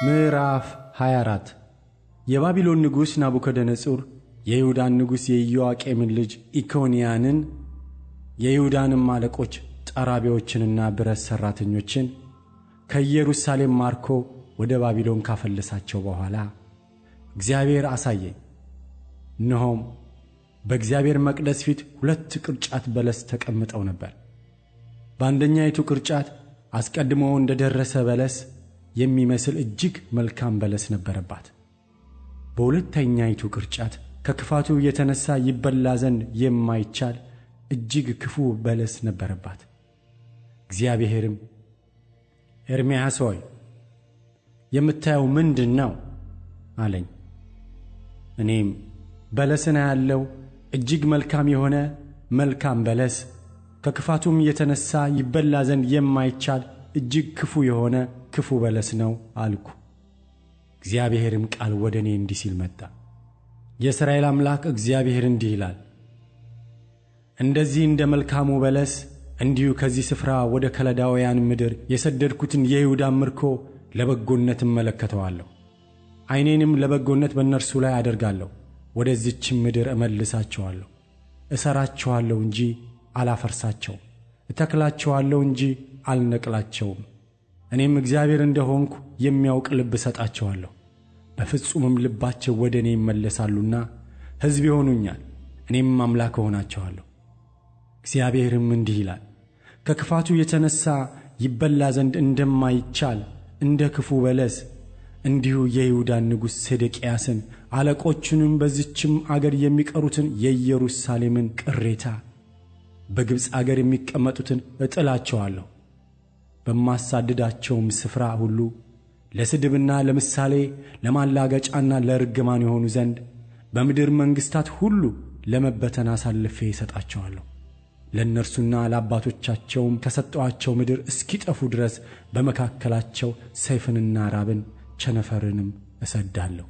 ምዕራፍ 24 የባቢሎን ንጉሥ ናቡከደነፆር የይሁዳን ንጉሥ የኢዮአቄምን ልጅ ኢኮንያንን የይሁዳንም አለቆች ጠራቢዎችንና ብረት ሠራተኞችን ከኢየሩሳሌም ማርኮ ወደ ባቢሎን ካፈለሳቸው በኋላ እግዚአብሔር አሳየኝ። እነሆም በእግዚአብሔር መቅደስ ፊት 2 ቅርጫት በለስ ተቀምጠው ነበር። በአንደኛይቱ ቅርጫት አስቀድሞ እንደ ደረሰ በለስ የሚመስል እጅግ መልካም በለስ ነበረባት። በሁለተኛይቱ ቅርጫት ከክፋቱ የተነሳ ይበላ ዘንድ የማይቻል እጅግ ክፉ በለስ ነበረባት። እግዚአብሔርም ኤርምያስ ሆይ የምታየው ምንድን ነው አለኝ። እኔም በለስን አያለው፣ እጅግ መልካም የሆነ መልካም በለስ፣ ከክፋቱም የተነሳ ይበላ ዘንድ የማይቻል እጅግ ክፉ የሆነ ክፉ በለስ ነው አልኩ። እግዚአብሔርም ቃል ወደ እኔ እንዲህ ሲል መጣ። የእስራኤል አምላክ እግዚአብሔር እንዲህ ይላል፣ እንደዚህ እንደ መልካሙ በለስ እንዲሁ ከዚህ ስፍራ ወደ ከለዳውያን ምድር የሰደድኩትን የይሁዳን ምርኮ ለበጎነት እመለከተዋለሁ። ዓይኔንም ለበጎነት በእነርሱ ላይ አደርጋለሁ። ወደዚችም ምድር እመልሳቸዋለሁ። እሠራቸዋለሁ እንጂ አላፈርሳቸውም፣ እተክላቸዋለሁ እንጂ አልነቅላቸውም። እኔም እግዚአብሔር እንደሆንኩ የሚያውቅ ልብ እሰጣቸዋለሁ። በፍጹምም ልባቸው ወደ እኔ ይመለሳሉና ሕዝብ ይሆኑኛል፣ እኔም አምላክ እሆናቸዋለሁ። እግዚአብሔርም እንዲህ ይላል፣ ከክፋቱ የተነሳ ይበላ ዘንድ እንደማይቻል እንደ ክፉ በለስ እንዲሁ የይሁዳን ንጉሥ ሴዴቅያስን አለቆቹንም በዚችም አገር የሚቀሩትን የኢየሩሳሌምን ቅሬታ በግብፅ አገር የሚቀመጡትን እጥላቸዋለሁ። በማሳድዳቸውም ስፍራ ሁሉ ለስድብና ለምሳሌ ለማላገጫና ለርግማን የሆኑ ዘንድ በምድር መንግሥታት ሁሉ ለመበተን አሳልፌ እሰጣቸዋለሁ። ለእነርሱና ለአባቶቻቸውም ከሰጠኋቸው ምድር እስኪጠፉ ድረስ በመካከላቸው ሰይፍንና ራብን ቸነፈርንም እሰድዳለሁ።